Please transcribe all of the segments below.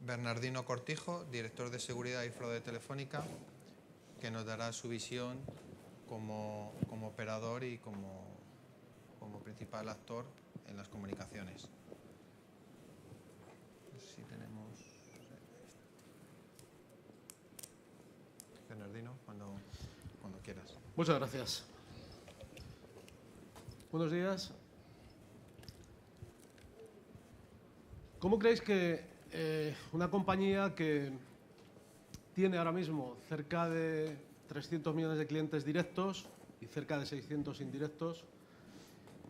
Bernardino Cortijo, director de Seguridad y Fraude Telefónica, que nos dará su visión como operador y como principal actor en las comunicaciones. No sé si tenemos... Bernardino, cuando quieras. Muchas gracias. Buenos días. ¿Cómo creéis que una compañía que tiene ahora mismo cerca de 300 millones de clientes directos y cerca de 600 indirectos,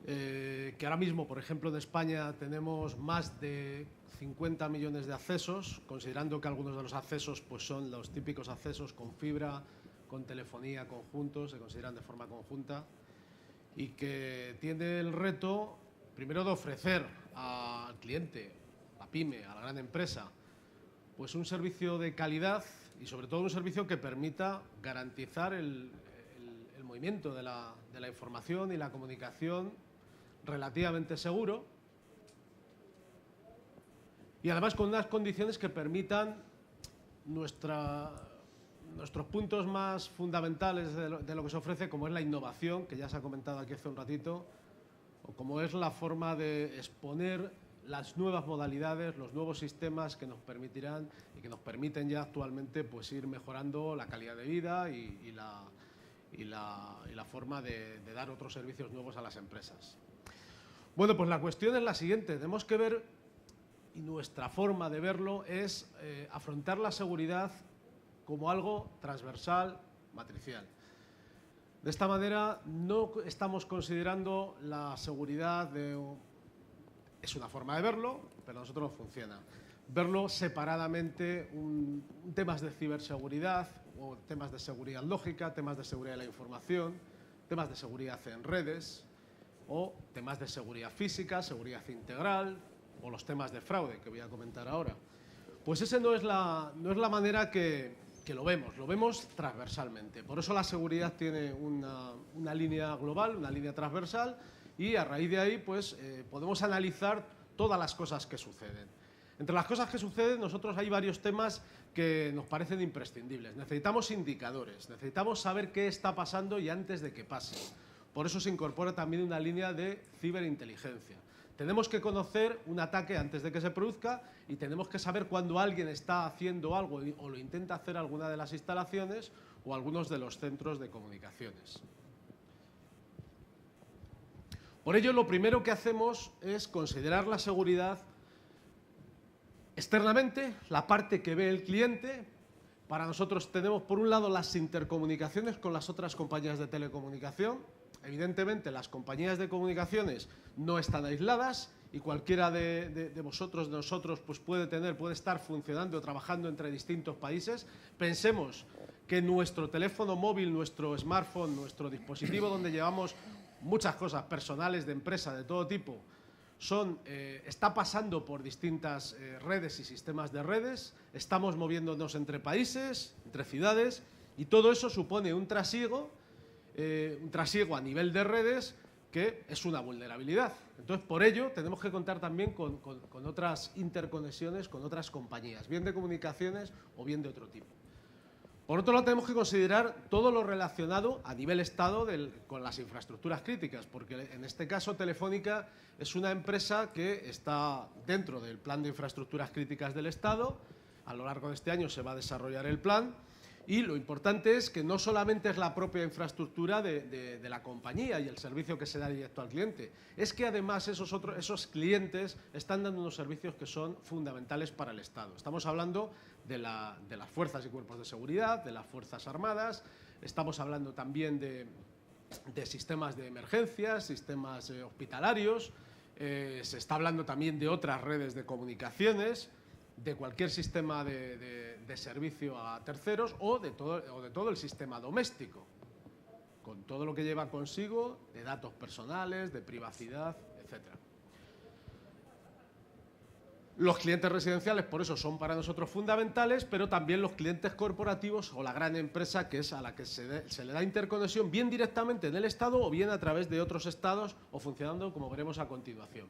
que ahora mismo, por ejemplo, en España tenemos más de 50 millones de accesos, considerando que algunos de los accesos pues, son los típicos accesos con fibra, con telefonía conjuntos, se consideran de forma conjunta, y que tiene el reto, primero, de ofrecer al cliente, a la pyme, a la gran empresa, pues un servicio de calidad y sobre todo un servicio que permita garantizar el movimiento de la información y la comunicación relativamente seguro y además con unas condiciones que permitan nuestros puntos más fundamentales de lo que se ofrece, como es la innovación, que ya se ha comentado aquí hace un ratito, o como es la forma de exponer las nuevas modalidades, los nuevos sistemas que nos permitirán y que nos permiten ya actualmente pues, ir mejorando la calidad de vida y la forma de dar otros servicios nuevos a las empresas. Bueno, pues la cuestión es la siguiente. Tenemos que ver, y nuestra forma de verlo es afrontar la seguridad como algo transversal, matricial. De esta manera no estamos considerando la seguridad es una forma de verlo, pero a nosotros no funciona. Verlo separadamente, temas de ciberseguridad o temas de seguridad lógica, temas de seguridad de la información, temas de seguridad en redes o temas de seguridad física, seguridad integral o los temas de fraude que voy a comentar ahora. Pues esa no es la manera que lo vemos transversalmente. Por eso la seguridad tiene una línea global, una línea transversal y a raíz de ahí pues, podemos analizar todas las cosas que suceden. Entre las cosas que suceden, nosotros hay varios temas que nos parecen imprescindibles. Necesitamos indicadores, necesitamos saber qué está pasando y antes de que pase. Por eso se incorpora también una línea de ciberinteligencia. Tenemos que conocer un ataque antes de que se produzca y tenemos que saber cuando alguien está haciendo algo o lo intenta hacer alguna de las instalaciones o algunos de los centros de comunicaciones. Por ello, lo primero que hacemos es considerar la seguridad externamente, la parte que ve el cliente. Para nosotros tenemos, por un lado, las intercomunicaciones con las otras compañías de telecomunicación. Evidentemente, las compañías de comunicaciones no están aisladas y cualquiera de vosotros, de nosotros, pues puede estar funcionando o trabajando entre distintos países. Pensemos que nuestro teléfono móvil, nuestro smartphone, nuestro dispositivo donde llevamos muchas cosas personales de empresa de todo tipo, está pasando por distintas redes y sistemas de redes, estamos moviéndonos entre países, entre ciudades, y todo eso supone un trasiego a nivel de redes que es una vulnerabilidad. Entonces, por ello, tenemos que contar también con otras interconexiones con otras compañías, bien de comunicaciones o bien de otro tipo. Por otro lado, tenemos que considerar todo lo relacionado a nivel Estado con las infraestructuras críticas, porque en este caso Telefónica es una empresa que está dentro del plan de infraestructuras críticas del Estado. A lo largo de este año se va a desarrollar el plan y lo importante es que no solamente es la propia infraestructura de la compañía y el servicio que se da directo al cliente, es que además esos clientes están dando unos servicios que son fundamentales para el Estado. Estamos hablando de las fuerzas y cuerpos de seguridad, de las Fuerzas Armadas, estamos hablando también de sistemas de emergencias, sistemas hospitalarios, se está hablando también de otras redes de comunicaciones, de cualquier sistema de servicio a terceros o de todo el sistema doméstico, con todo lo que lleva consigo de datos personales, de privacidad, etcétera. Los clientes residenciales, por eso, son para nosotros fundamentales, pero también los clientes corporativos o la gran empresa, que es a la que se le da interconexión bien directamente en el Estado o bien a través de otros estados o funcionando como veremos a continuación.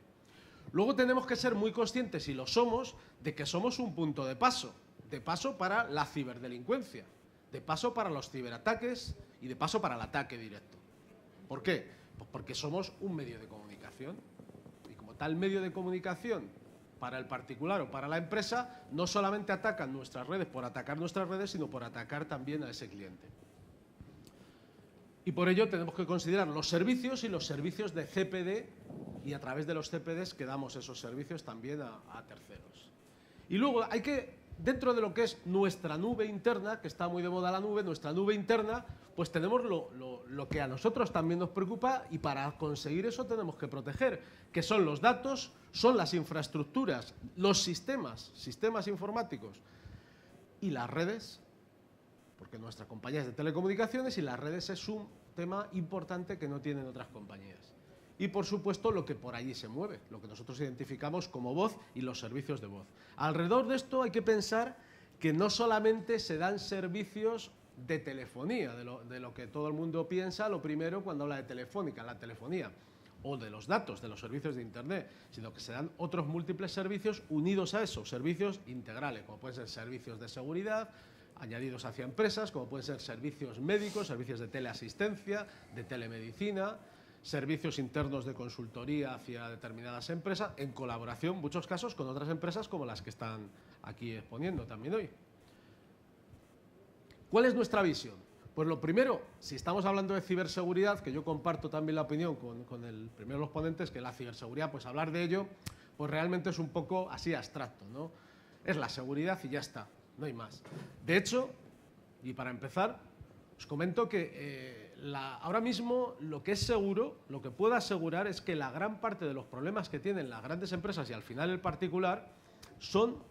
Luego tenemos que ser muy conscientes, y lo somos, de que somos un punto de paso para la ciberdelincuencia, de paso para los ciberataques y de paso para el ataque directo. ¿Por qué? Pues porque somos un medio de comunicación, y como tal medio de comunicación para el particular o para la empresa, no solamente atacan nuestras redes por atacar nuestras redes, sino por atacar también a ese cliente. Y por ello tenemos que considerar los servicios y los servicios de CPD, y a través de los CPDs que damos esos servicios también a terceros. Y luego hay que, dentro de lo que es nuestra nube interna, que está muy de moda la nube, nuestra nube interna, pues tenemos lo que a nosotros también nos preocupa, y para conseguir eso tenemos que proteger, que son los datos, son las infraestructuras, los sistemas informáticos y las redes, porque nuestra compañía es de telecomunicaciones y las redes es un tema importante que no tienen otras compañías. Y, por supuesto, lo que por allí se mueve, lo que nosotros identificamos como voz y los servicios de voz. Alrededor de esto hay que pensar que no solamente se dan servicios de telefonía, de lo que todo el mundo piensa, lo primero cuando habla de Telefónica, la telefonía, o de los datos, de los servicios de Internet, sino que se dan otros múltiples servicios unidos a eso, servicios integrales, como pueden ser servicios de seguridad, añadidos hacia empresas, como pueden ser servicios médicos, servicios de teleasistencia, de telemedicina, servicios internos de consultoría hacia determinadas empresas, en colaboración, en muchos casos, con otras empresas como las que están aquí exponiendo también hoy. ¿Cuál es nuestra visión? Pues lo primero, si estamos hablando de ciberseguridad, que yo comparto también la opinión con el primero de los ponentes, que la ciberseguridad, pues hablar de ello, pues realmente es un poco así abstracto, ¿no? Es la seguridad y ya está, no hay más. De hecho, y para empezar, os comento que ahora mismo lo que es seguro, lo que puedo asegurar es que la gran parte de los problemas que tienen las grandes empresas y al final el particular son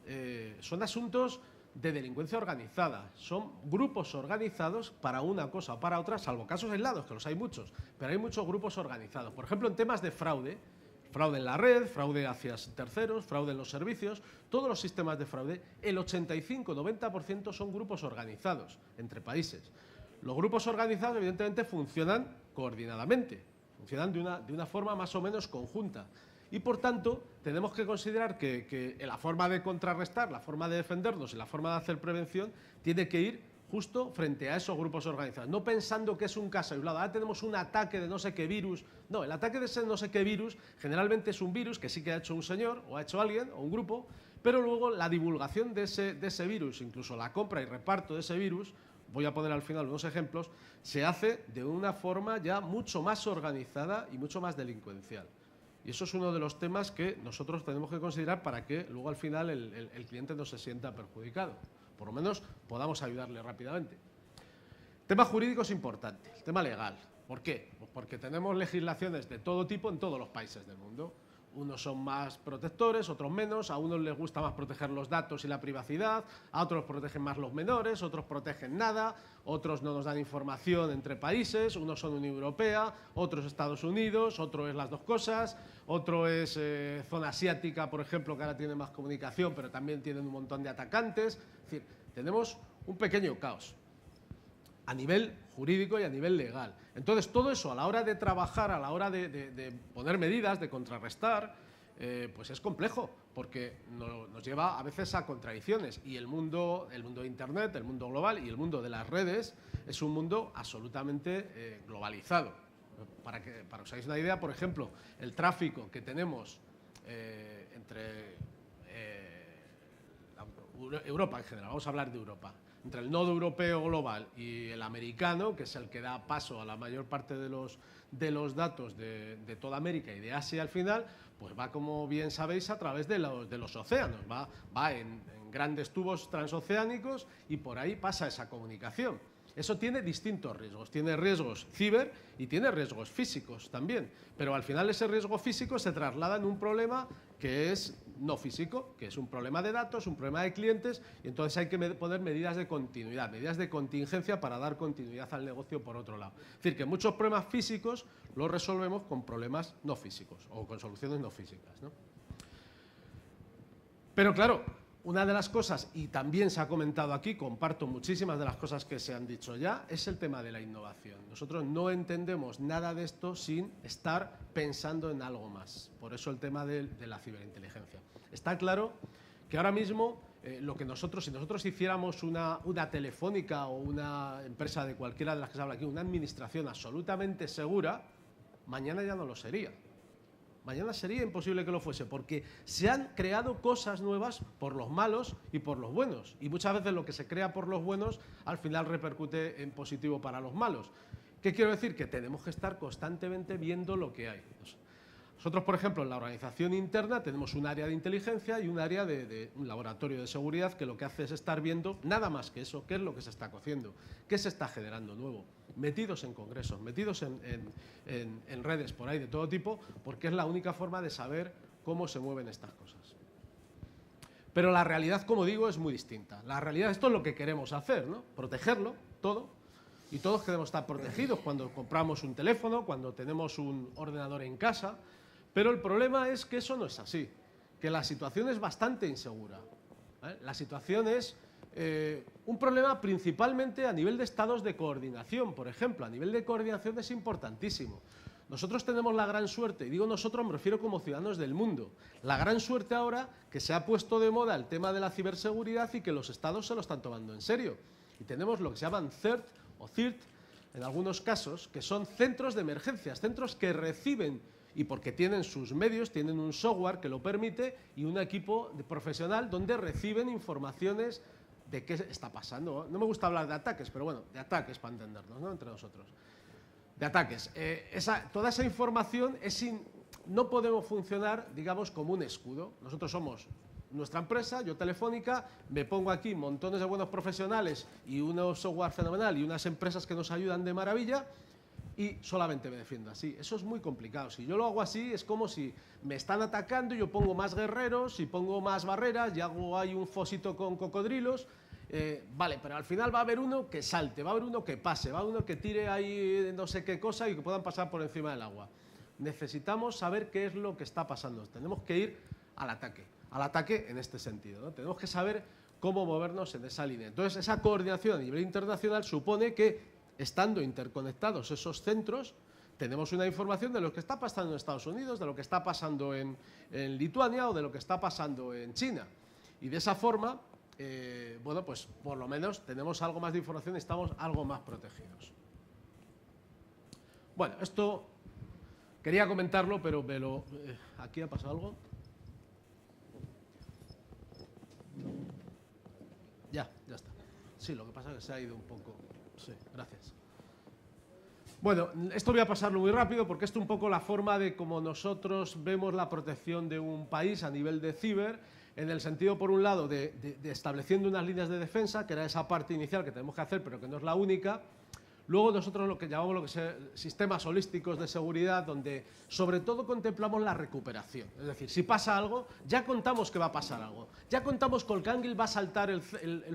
asuntos de delincuencia organizada, son grupos organizados para una cosa o para otra, salvo casos aislados, que los hay muchos, pero hay muchos grupos organizados. Por ejemplo, en temas de fraude, fraude en la red, fraude hacia terceros, fraude en los servicios, todos los sistemas de fraude, el 85-90% son grupos organizados entre países. Los grupos organizados, evidentemente, funcionan coordinadamente, funcionan de una forma más o menos conjunta. Y, por tanto, tenemos que considerar que la forma de contrarrestar, la forma de defendernos y la forma de hacer prevención tiene que ir justo frente a esos grupos organizados, no pensando que es un caso aislado. Ahora tenemos un ataque de no sé qué virus. No, el ataque de ese no sé qué virus generalmente es un virus que sí que ha hecho un señor o ha hecho alguien o un grupo, pero luego la divulgación de ese virus, incluso la compra y reparto de ese virus, voy a poner al final unos ejemplos, se hace de una forma ya mucho más organizada y mucho más delincuencial. Y eso es uno de los temas que nosotros tenemos que considerar para que luego al final el cliente no se sienta perjudicado. Por lo menos podamos ayudarle rápidamente. El tema jurídico es importante, el tema legal. ¿Por qué? Pues porque tenemos legislaciones de todo tipo en todos los países del mundo. Unos son más protectores, otros menos, a unos les gusta más proteger los datos y la privacidad, a otros protegen más los menores, otros protegen nada, otros no nos dan información entre países, unos son Unión Europea, otros Estados Unidos, otro es las dos cosas, otro es zona asiática, por ejemplo, que ahora tiene más comunicación, pero también tienen un montón de atacantes. Es decir, tenemos un pequeño caos a nivel jurídico y a nivel legal. Entonces, todo eso a la hora de trabajar, a la hora de poner medidas, de contrarrestar, pues es complejo, porque nos lleva a veces a contradicciones. Y el mundo de Internet, el mundo global y el mundo de las redes es un mundo absolutamente globalizado. Para que os hagáis una idea, por ejemplo, el tráfico que tenemos entre Europa en general, vamos a hablar de Europa, entre el nodo europeo global y el americano, que es el que da paso a la mayor parte de los datos de toda América y de Asia al final, pues va, como bien sabéis, a través de los océanos, va en grandes tubos transoceánicos y por ahí pasa esa comunicación. Eso tiene distintos riesgos, tiene riesgos ciber y tiene riesgos físicos también, pero al final ese riesgo físico se traslada en un problema que es no físico, que es un problema de datos, un problema de clientes, y entonces hay que poner medidas de continuidad, medidas de contingencia para dar continuidad al negocio por otro lado. Es decir, que muchos problemas físicos los resolvemos con problemas no físicos o con soluciones no físicas, ¿no? Pero claro, Una de las cosas, y también se ha comentado aquí, comparto muchísimas de las cosas que se han dicho ya, es el tema de la innovación. Nosotros no entendemos nada de esto sin estar pensando en algo más. Por eso el tema de la ciberinteligencia. Está claro que ahora mismo lo que si nosotros hiciéramos una telefónica o una empresa de cualquiera de las que se habla aquí, una administración absolutamente segura, mañana ya no lo sería. Mañana sería imposible que lo fuese, porque se han creado cosas nuevas por los malos y por los buenos. Y muchas veces lo que se crea por los buenos al final repercute en positivo para los malos. ¿Qué quiero decir? Que tenemos que estar constantemente viendo lo que hay. Nosotros, por ejemplo, en la organización interna tenemos un área de inteligencia y un área de un laboratorio de seguridad que lo que hace es estar viendo nada más que eso, qué es lo que se está cociendo, qué se está generando nuevo, metidos en congresos, metidos en redes por ahí de todo tipo, porque es la única forma de saber cómo se mueven estas cosas. Pero la realidad, como digo, es muy distinta. La realidad, esto es lo que queremos hacer, ¿no? Protegerlo todo. Y todos queremos estar protegidos cuando compramos un teléfono, cuando tenemos un ordenador en casa. Pero el problema es que eso no es así, que la situación es bastante insegura. La situación es un problema principalmente a nivel de estados de coordinación, por ejemplo. A nivel de coordinación es importantísimo. Nosotros tenemos la gran suerte, y digo nosotros me refiero como ciudadanos del mundo, la gran suerte ahora que se ha puesto de moda el tema de la ciberseguridad y que los estados se lo están tomando en serio. Y tenemos lo que se llaman CERT o CIRT, en algunos casos, que son centros de emergencias, centros que reciben, y porque tienen sus medios, tienen un software que lo permite y un equipo profesional donde reciben informaciones de qué está pasando. No me gusta hablar de ataques, pero bueno, de ataques para entendernos, ¿no? Entre nosotros. De ataques. Toda esa información no podemos funcionar, digamos, como un escudo. Nosotros somos nuestra empresa, yo Telefónica, me pongo aquí montones de buenos profesionales y un software fenomenal y unas empresas que nos ayudan de maravilla, y solamente me defiendo así. Eso es muy complicado. Si yo lo hago así, es como si me están atacando y yo pongo más guerreros y pongo más barreras y hago ahí un fosito con cocodrilos. Vale, pero al final va a haber uno que salte, va a haber uno que pase, va a haber uno que tire ahí no sé qué cosa y que puedan pasar por encima del agua. Necesitamos saber qué es lo que está pasando. Tenemos que ir al ataque en este sentido, ¿no? Tenemos que saber cómo movernos en esa línea. Entonces, esa coordinación a nivel internacional supone que, estando interconectados esos centros, tenemos una información de lo que está pasando en Estados Unidos, de lo que está pasando en Lituania o de lo que está pasando en China. Y de esa forma, bueno, pues por lo menos tenemos algo más de información y estamos algo más protegidos. Bueno, esto quería comentarlo, pero ¿aquí ha pasado algo? Ya está. Sí, lo que pasa es que se ha ido un poco. Sí, gracias. Bueno, esto voy a pasarlo muy rápido porque esto es un poco la forma de cómo nosotros vemos la protección de un país a nivel de ciber, en el sentido, por un lado, de estableciendo unas líneas de defensa, que era esa parte inicial que tenemos que hacer, pero que no es la única. Luego nosotros lo que llamamos sistemas holísticos de seguridad, donde sobre todo contemplamos la recuperación. Es decir, si pasa algo, ya contamos que va a pasar algo. Ya contamos que el cángel va a saltar el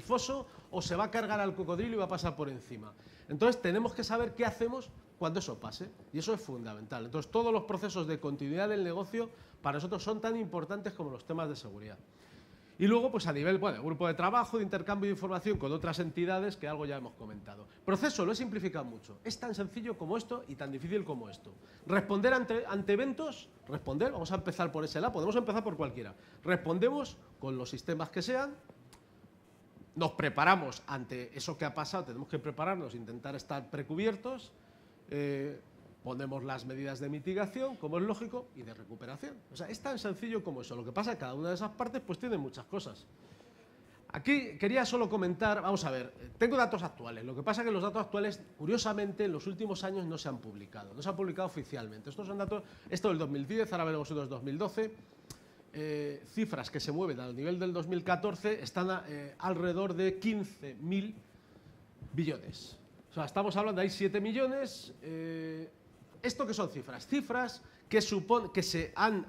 foso o se va a cargar al cocodrilo y va a pasar por encima. Entonces tenemos que saber qué hacemos cuando eso pase, y eso es fundamental. Entonces todos los procesos de continuidad del negocio para nosotros son tan importantes como los temas de seguridad. Y luego, pues a nivel, bueno, grupo de trabajo, de intercambio de información con otras entidades, que algo ya hemos comentado. Proceso, lo he simplificado mucho. Es tan sencillo como esto y tan difícil como esto. Responder ante eventos, vamos a empezar por ese lado, podemos empezar por cualquiera. Respondemos con los sistemas que sean, nos preparamos ante eso que ha pasado, tenemos que prepararnos, intentar estar precubiertos, ponemos las medidas de mitigación, como es lógico, y de recuperación. O sea, es tan sencillo como eso. Lo que pasa es que cada una de esas partes pues tiene muchas cosas. Aquí quería solo comentar, vamos a ver, tengo datos actuales. Lo que pasa es que los datos actuales, curiosamente, en los últimos años no se han publicado. No se han publicado oficialmente. Estos son datos, esto del 2010, ahora veremos los 2012. Cifras que se mueven al nivel del 2014 están alrededor de 15.000 billones. O sea, estamos hablando, hay 7 millones... ¿Esto qué son cifras? Cifras que se han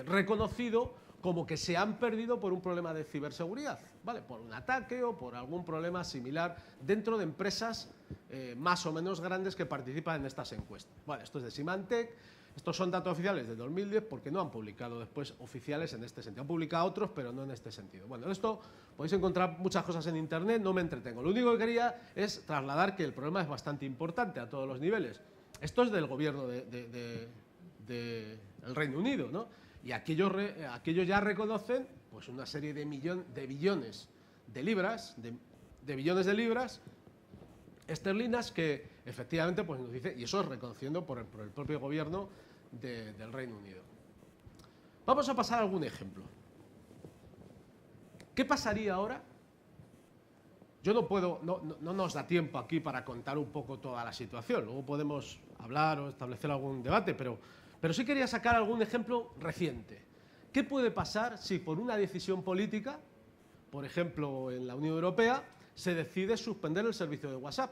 reconocido como que se han perdido por un problema de ciberseguridad, ¿vale? Por un ataque o por algún problema similar dentro de empresas más o menos grandes que participan en estas encuestas. Bueno, esto es de Symantec, Estos son datos oficiales de 2010 porque no han publicado después oficiales en este sentido. Han publicado otros, pero no en este sentido. Bueno, esto podéis encontrar muchas cosas en Internet, no me entretengo. Lo único que quería es trasladar que el problema es bastante importante a todos los niveles. Esto es del gobierno del Reino Unido, ¿no? Y aquellos ya reconocen pues, una serie de billones de libras, de billones de libras esterlinas que efectivamente pues, nos dice, y eso es reconociendo por el propio gobierno del Reino Unido. Vamos a pasar a algún ejemplo. ¿Qué pasaría ahora? Yo no puedo, no nos da tiempo aquí para contar un poco toda la situación, luego podemos hablar o establecer algún debate, pero sí quería sacar algún ejemplo reciente. ¿Qué puede pasar si por una decisión política, por ejemplo en la Unión Europea, se decide suspender el servicio de WhatsApp?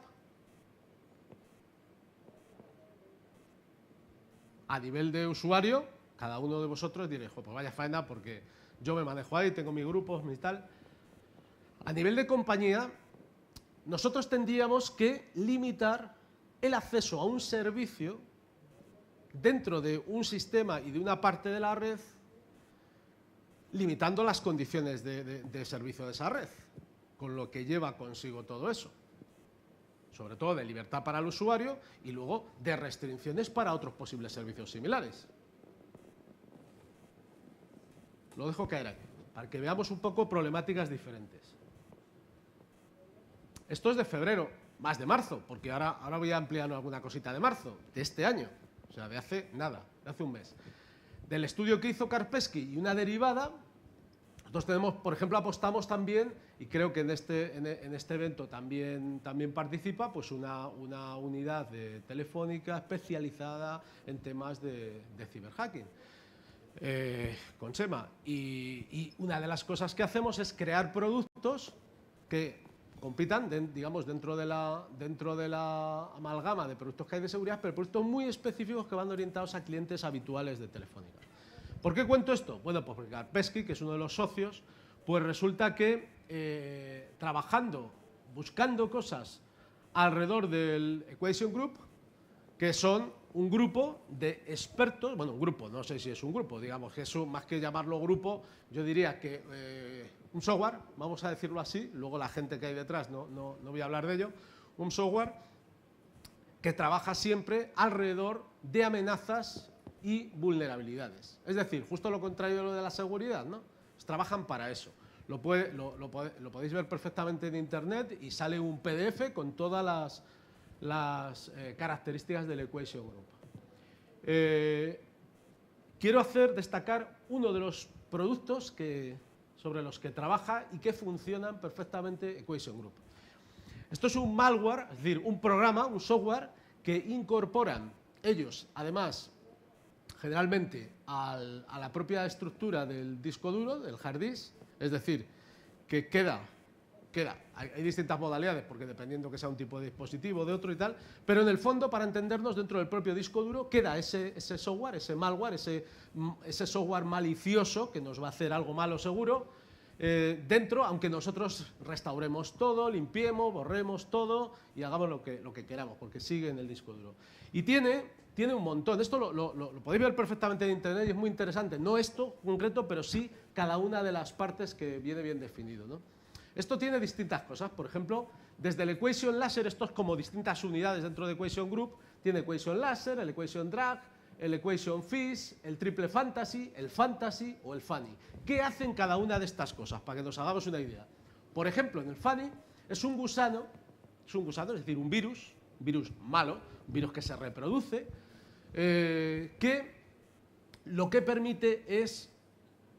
A nivel de usuario, cada uno de vosotros diréis, pues vaya faena porque yo me manejo ahí, tengo mis grupos, mi tal. A nivel de compañía, nosotros tendríamos que limitar el acceso a un servicio dentro de un sistema y de una parte de la red, limitando las condiciones de servicio de esa red, con lo que lleva consigo todo eso. Sobre todo de libertad para el usuario y luego de restricciones para otros posibles servicios similares. Lo dejo caer aquí, para que veamos un poco problemáticas diferentes. Esto es de febrero, más de marzo, porque ahora voy a ampliar alguna cosita de marzo, de este año, o sea, de hace nada, de hace un mes. Del estudio que hizo Kaspersky y una derivada, nosotros tenemos, por ejemplo, apostamos también, y creo que en este evento también participa, pues una unidad de Telefónica especializada en temas de ciberhacking, con Chema. Y una de las cosas que hacemos es crear productos que compitan, digamos, dentro de la amalgama de productos que hay de seguridad, pero productos muy específicos que van orientados a clientes habituales de Telefónica. ¿Por qué cuento esto? Bueno, pues porque Kaspersky, que es uno de los socios, pues resulta que trabajando, buscando cosas alrededor del Equation Group, que son un grupo de expertos, bueno, un grupo, no sé si es un grupo, digamos que eso, más que llamarlo grupo, yo diría que un software, vamos a decirlo así, luego la gente que hay detrás no voy a hablar de ello, un software que trabaja siempre alrededor de amenazas y vulnerabilidades. Es decir, justo lo contrario de lo de la seguridad, ¿no? Trabajan para eso. Lo podéis ver perfectamente en Internet y sale un PDF con todas las características del Equation Group. Quiero destacar uno de los productos sobre los que trabaja y que funcionan perfectamente Equation Group. Esto es un malware, es decir, un programa, un software que incorporan ellos, además, generalmente a la propia estructura del disco duro, del hard disk, es decir, que hay distintas modalidades, porque dependiendo que sea un tipo de dispositivo, de otro y tal, pero en el fondo, para entendernos, dentro del propio disco duro queda ese software, ese malware, ese software malicioso que nos va a hacer algo malo seguro, dentro, aunque nosotros restauremos todo, limpiemos, borremos todo y hagamos lo que queramos, porque sigue en el disco duro. Y tiene un montón, esto lo podéis ver perfectamente en Internet y es muy interesante, no esto concreto, pero sí cada una de las partes que viene bien definido, ¿no? Esto tiene distintas cosas, por ejemplo, desde el Equation Laser, esto es como distintas unidades dentro de Equation Group, tiene Equation Laser, el Equation Drag, el Equation Fish, el Triple Fantasy, el Fantasy o el Funny. ¿Qué hacen cada una de estas cosas? Para que nos hagamos una idea. Por ejemplo, en el Funny es un gusano, es decir, un virus malo, un virus que se reproduce, que lo que permite es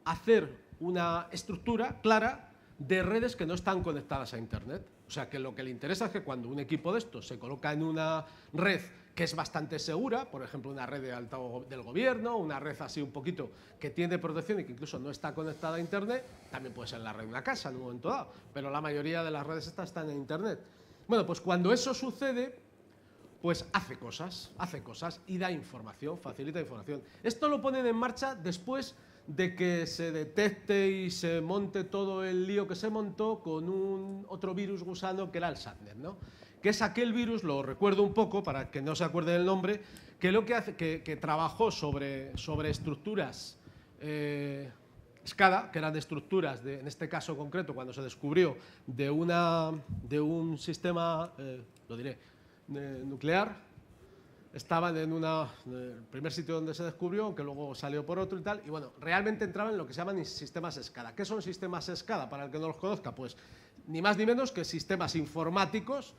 hacer una estructura clara de redes que no están conectadas a Internet. O sea, que lo que le interesa es que cuando un equipo de estos se coloca en una red que es bastante segura, por ejemplo, una red del gobierno, una red así un poquito que tiene protección y que incluso no está conectada a Internet, también puede ser la red de una casa en un momento dado, pero la mayoría de las redes estas están en Internet. Bueno, pues cuando eso sucede, pues hace cosas y da información, facilita información. Esto lo ponen en marcha después de que se detecte y se monte todo el lío que se montó con otro virus gusano que era el Sandner, ¿no? que es aquel virus, lo recuerdo un poco para que no se acuerde del nombre, que lo que hace, que trabajó sobre estructuras SCADA, que eran de estructuras, en este caso concreto, cuando se descubrió de un sistema, lo diré, nuclear. Estaban en el primer sitio donde se descubrió, aunque luego salió por otro y tal, y bueno, realmente entraban en lo que se llaman sistemas SCADA. ¿Qué son sistemas SCADA? Para el que no los conozca, pues ni más ni menos que sistemas informáticos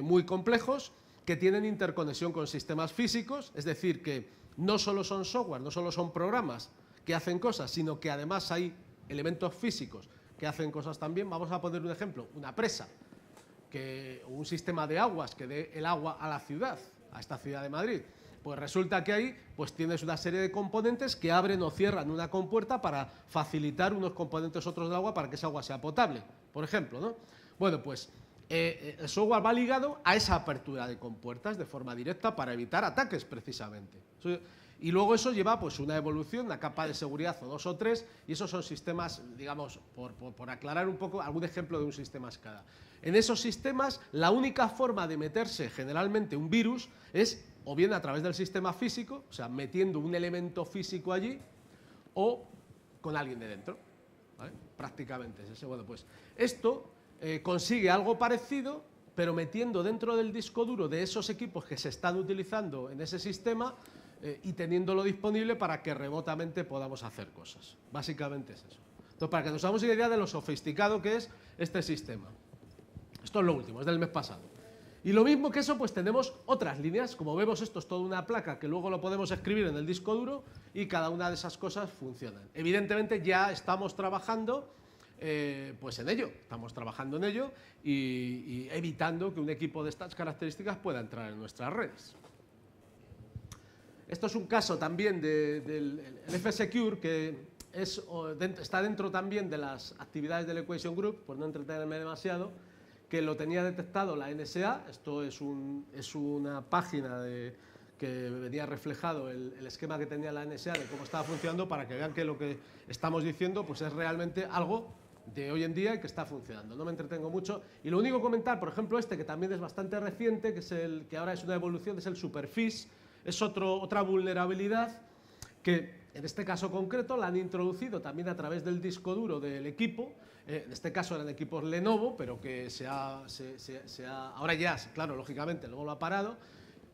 muy complejos que tienen interconexión con sistemas físicos, es decir, que no solo son software, no solo son programas que hacen cosas, sino que además hay elementos físicos que hacen cosas también. Vamos a poner un ejemplo, una presa, un sistema de aguas que dé el agua a la ciudad, a esta ciudad de Madrid. Pues resulta que ahí pues tienes una serie de componentes que abren o cierran una compuerta para facilitar unos componentes otros del agua para que esa agua sea potable, por ejemplo, ¿no? Bueno, pues el software va ligado a esa apertura de compuertas de forma directa para evitar ataques, precisamente. Y luego eso lleva pues una evolución, una capa de seguridad o dos o tres, y esos son sistemas, digamos, por aclarar un poco, algún ejemplo de un sistema SCADA. En esos sistemas, la única forma de meterse generalmente un virus es o bien a través del sistema físico, o sea, metiendo un elemento físico allí, o con alguien de dentro, ¿vale? Prácticamente es ese. Bueno, pues esto consigue algo parecido, pero metiendo dentro del disco duro de esos equipos que se están utilizando en ese sistema y teniéndolo disponible para que remotamente podamos hacer cosas. Básicamente es eso. Entonces, para que nos hagamos una idea de lo sofisticado que es este sistema. Esto es lo último, es del mes pasado. Y lo mismo que eso, pues tenemos otras líneas. Como vemos, esto es toda una placa que luego lo podemos escribir en el disco duro y cada una de esas cosas funcionan. Evidentemente ya estamos trabajando pues en ello, y evitando que un equipo de estas características pueda entrar en nuestras redes. Esto es un caso también del F-Secure, que está dentro también de las actividades del Equation Group, por no entretenerme demasiado, que lo tenía detectado la NSA. Esto es una página que venía reflejado el esquema que tenía la NSA de cómo estaba funcionando, para que vean que lo que estamos diciendo pues es realmente algo de hoy en día y que está funcionando. No me entretengo mucho. Y lo único que comentar, por ejemplo, que también es bastante reciente, que ahora es una evolución, es el Superfish. Es otra vulnerabilidad que en este caso concreto la han introducido también a través del disco duro del equipo. En este caso eran equipos Lenovo, pero que ahora ya, claro, lógicamente, luego lo ha parado,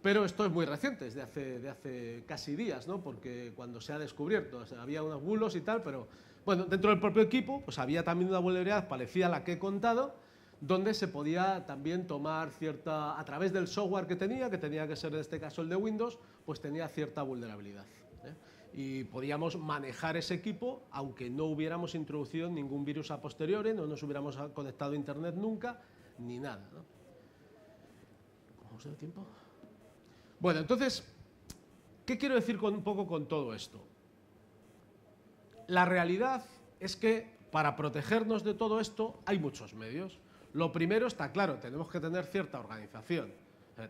pero esto es muy reciente, es de hace casi días, ¿no? Porque cuando se ha descubierto, o sea, había unos bulos y tal, pero bueno, dentro del propio equipo pues había también una vulnerabilidad parecida a la que he contado, donde se podía también tomar a través del software que tenía que ser en este caso el de Windows, pues tenía cierta vulnerabilidad, ¿eh? Y podíamos manejar ese equipo aunque no hubiéramos introducido ningún virus a posteriori, no nos hubiéramos conectado a internet nunca, ni nada, ¿no? ¿Cómo vamos de tiempo? Bueno, entonces, ¿qué quiero decir un poco con todo esto? La realidad es que para protegernos de todo esto hay muchos medios. Lo primero está claro, tenemos que tener cierta organización.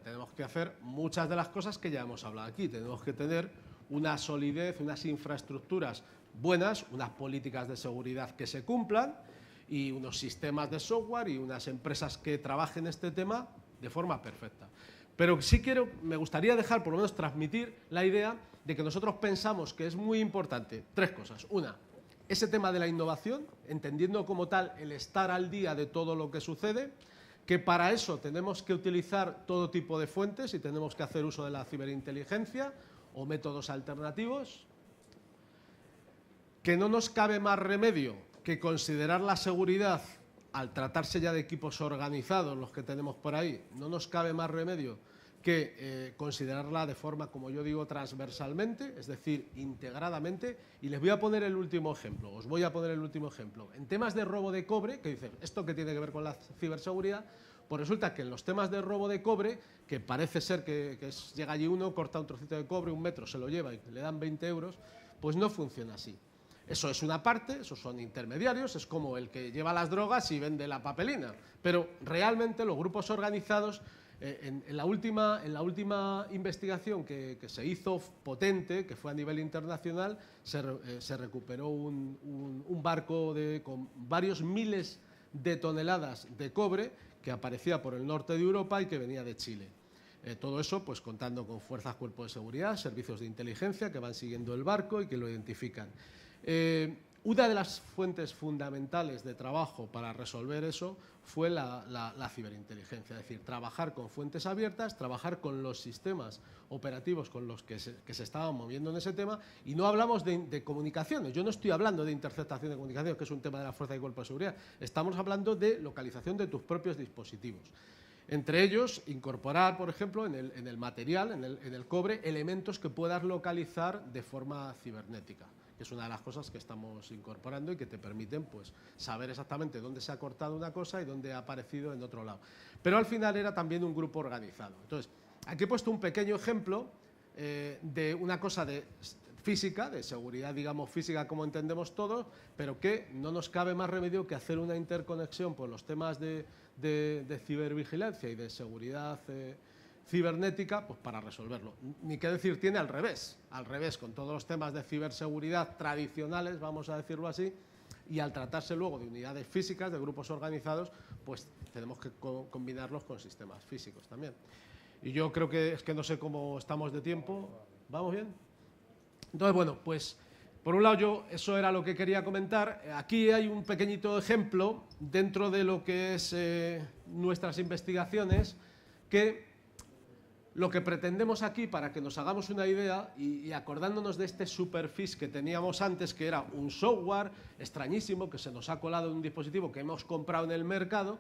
Tenemos que hacer muchas de las cosas que ya hemos hablado aquí. Tenemos que tener una solidez, unas infraestructuras buenas, unas políticas de seguridad que se cumplan y unos sistemas de software y unas empresas que trabajen este tema de forma perfecta. Pero sí me gustaría dejar, por lo menos transmitir la idea de que nosotros pensamos que es muy importante tres cosas. Una, ese tema de la innovación, entendiendo como tal el estar al día de todo lo que sucede, que para eso tenemos que utilizar todo tipo de fuentes y tenemos que hacer uso de la ciberinteligencia o métodos alternativos, que no nos cabe más remedio que considerar la seguridad, al tratarse ya de equipos organizados, los que tenemos por ahí, no nos cabe más remedio que considerarla de forma, como yo digo, transversalmente, es decir, integradamente. Y les voy a poner el último ejemplo, os voy a poner el último ejemplo. En temas de robo de cobre, que dicen, ¿esto qué tiene que ver con la ciberseguridad? Pues resulta que en los temas de robo de cobre, que parece ser que llega allí uno, corta un trocito de cobre, 1 metro, se lo lleva y le dan 20 euros, pues no funciona así. Eso es una parte, esos son intermediarios, es como el que lleva las drogas y vende la papelina. Pero realmente los grupos organizados, en la última investigación que se hizo potente, que fue a nivel internacional, se recuperó un barco con varios miles de toneladas de cobre que aparecía por el norte de Europa y que venía de Chile. Todo eso pues contando con fuerzas, cuerpos de seguridad, servicios de inteligencia que van siguiendo el barco y que lo identifican. Una de las fuentes fundamentales de trabajo para resolver eso fue la ciberinteligencia, es decir, trabajar con fuentes abiertas, trabajar con los sistemas operativos con los que se estaban moviendo en ese tema, y no hablamos de comunicaciones. Yo no estoy hablando de interceptación de comunicaciones, que es un tema de la fuerza y cuerpo de seguridad. Estamos hablando de localización de tus propios dispositivos. Entre ellos, incorporar, por ejemplo, en el material, en el cobre, elementos que puedas localizar de forma cibernética, que es una de las cosas que estamos incorporando y que te permiten pues, saber exactamente dónde se ha cortado una cosa y dónde ha aparecido en otro lado. Pero al final era también un grupo organizado. Entonces, aquí he puesto un pequeño ejemplo de una cosa de física, de seguridad, digamos, física como entendemos todos, pero que no nos cabe más remedio que hacer una interconexión por los temas de cibervigilancia y de seguridad cibernética, pues para resolverlo. Ni qué decir tiene al revés, con todos los temas de ciberseguridad tradicionales, vamos a decirlo así, y al tratarse luego de unidades físicas, de grupos organizados, pues tenemos que combinarlos con sistemas físicos también. Y yo creo que es que no sé cómo estamos de tiempo. ¿Vamos bien? Entonces, bueno, pues por un lado eso era lo que quería comentar. Aquí hay un pequeñito ejemplo dentro de lo que es nuestras investigaciones, que lo que pretendemos aquí, para que nos hagamos una idea y acordándonos de este Superfish que teníamos antes, que era un software extrañísimo que se nos ha colado en un dispositivo que hemos comprado en el mercado,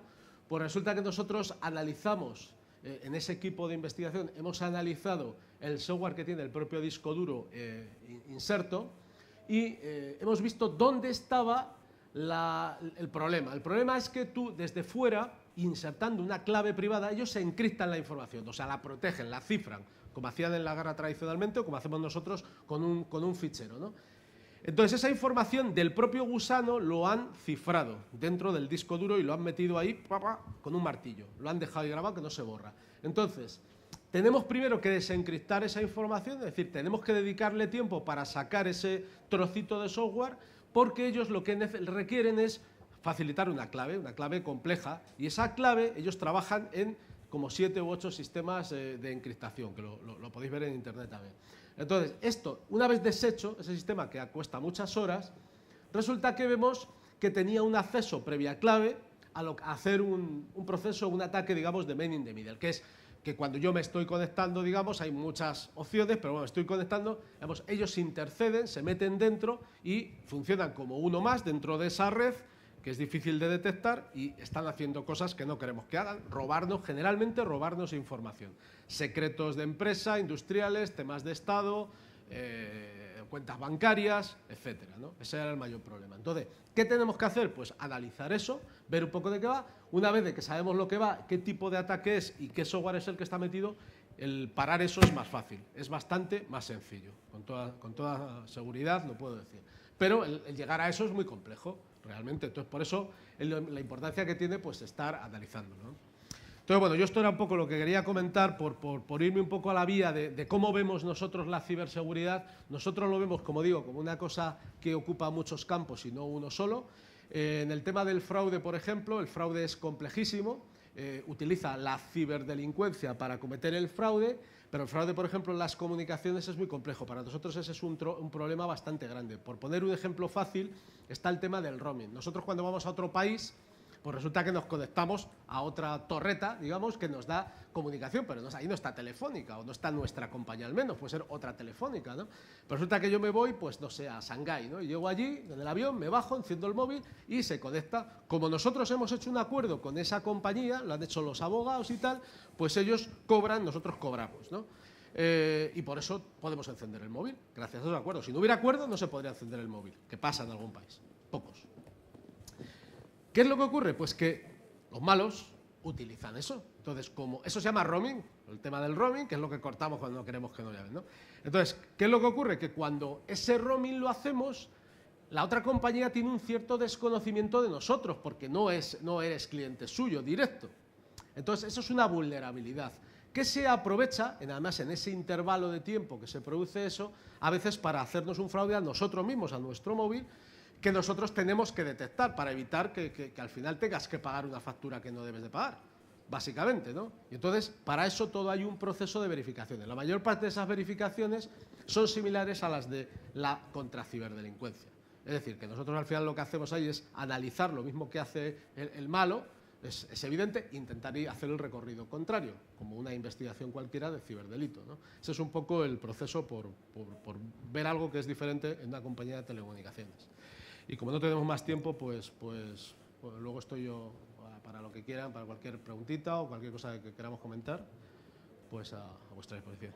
pues resulta que nosotros analizamos, en ese equipo de investigación, hemos analizado el software que tiene el propio disco duro inserto y hemos visto dónde estaba el problema. El problema es que tú, desde fuera, insertando una clave privada, ellos se encriptan la información, o sea, la protegen, la cifran, como hacían en la guerra tradicionalmente o como hacemos nosotros con un fichero, ¿no? Entonces, esa información del propio gusano lo han cifrado dentro del disco duro y lo han metido ahí con un martillo. Lo han dejado ahí grabado que no se borra. Entonces, tenemos primero que desencriptar esa información, es decir, tenemos que dedicarle tiempo para sacar ese trocito de software, porque ellos lo que requieren es facilitar una clave compleja, y esa clave ellos trabajan en como 7 u 8 sistemas de encriptación, que lo podéis ver en internet también. Entonces, esto, una vez deshecho, ese sistema que cuesta muchas horas, resulta que vemos que tenía un acceso previa clave a hacer un proceso, un ataque, digamos, de man in the middle, que es que cuando yo me estoy conectando, digamos, hay muchas opciones, pero bueno, estoy conectando, digamos, ellos interceden, se meten dentro y funcionan como uno más dentro de esa red, que es difícil de detectar, y están haciendo cosas que no queremos que hagan, generalmente robarnos información. Secretos de empresa, industriales, temas de Estado, cuentas bancarias, etcétera, ¿no? Ese era el mayor problema. Entonces, ¿qué tenemos que hacer? Pues analizar eso, ver un poco de qué va. Una vez de que sabemos lo que va, qué tipo de ataque es y qué software es el que está metido, el parar eso es más fácil, es bastante más sencillo. Con toda seguridad lo puedo decir. Pero el llegar a eso es muy complejo, realmente. Entonces, por eso la importancia que tiene pues estar analizándolo, ¿no? Entonces, bueno, yo esto era un poco lo que quería comentar por irme un poco a la vía de cómo vemos nosotros la ciberseguridad. Nosotros lo vemos, como digo, como una cosa que ocupa muchos campos y no uno solo. En el tema del fraude, por ejemplo, el fraude es complejísimo, utiliza la ciberdelincuencia para cometer el fraude, pero el fraude, por ejemplo, en las comunicaciones es muy complejo. Para nosotros ese es un problema bastante grande. Por poner un ejemplo fácil, está el tema del roaming. Nosotros cuando vamos a otro país, pues resulta que nos conectamos a otra torreta, digamos, que nos da comunicación, pero ahí no está Telefónica, o no está nuestra compañía al menos, puede ser otra Telefónica, ¿no? Pero resulta que yo me voy, pues no sé, a Shanghái, ¿no? Y llego allí, en el avión, me bajo, enciendo el móvil y se conecta. Como nosotros hemos hecho un acuerdo con esa compañía, lo han hecho los abogados y tal, pues ellos cobran, nosotros cobramos, ¿no? Y por eso podemos encender el móvil, gracias a esos acuerdos. Si no hubiera acuerdo, no se podría encender el móvil, que pasa en algún país, pocos. ¿Qué es lo que ocurre? Pues que los malos utilizan eso. Entonces, como eso se llama roaming, el tema del roaming, que es lo que cortamos cuando no queremos que nos llamen, ¿no? Entonces, ¿qué es lo que ocurre? Que cuando ese roaming lo hacemos, la otra compañía tiene un cierto desconocimiento de nosotros, porque no eres cliente suyo directo. Entonces, eso es una vulnerabilidad que se aprovecha, además en ese intervalo de tiempo que se produce eso, a veces para hacernos un fraude a nosotros mismos, a nuestro móvil, que nosotros tenemos que detectar para evitar que al final tengas que pagar una factura que no debes de pagar. básicamente, ¿no? Y entonces, para eso todo hay un proceso de verificaciones. La mayor parte de esas verificaciones son similares a las de la contraciberdelincuencia. Es decir, que nosotros al final lo que hacemos ahí es analizar lo mismo que hace el malo, es evidente, intentar hacer el recorrido contrario, como una investigación cualquiera de ciberdelito, ¿no? Ese es un poco el proceso por ver algo que es diferente en una compañía de telecomunicaciones. Y como no tenemos más tiempo, pues luego estoy yo para lo que quieran, para cualquier preguntita o cualquier cosa que queramos comentar, pues a vuestra disposición.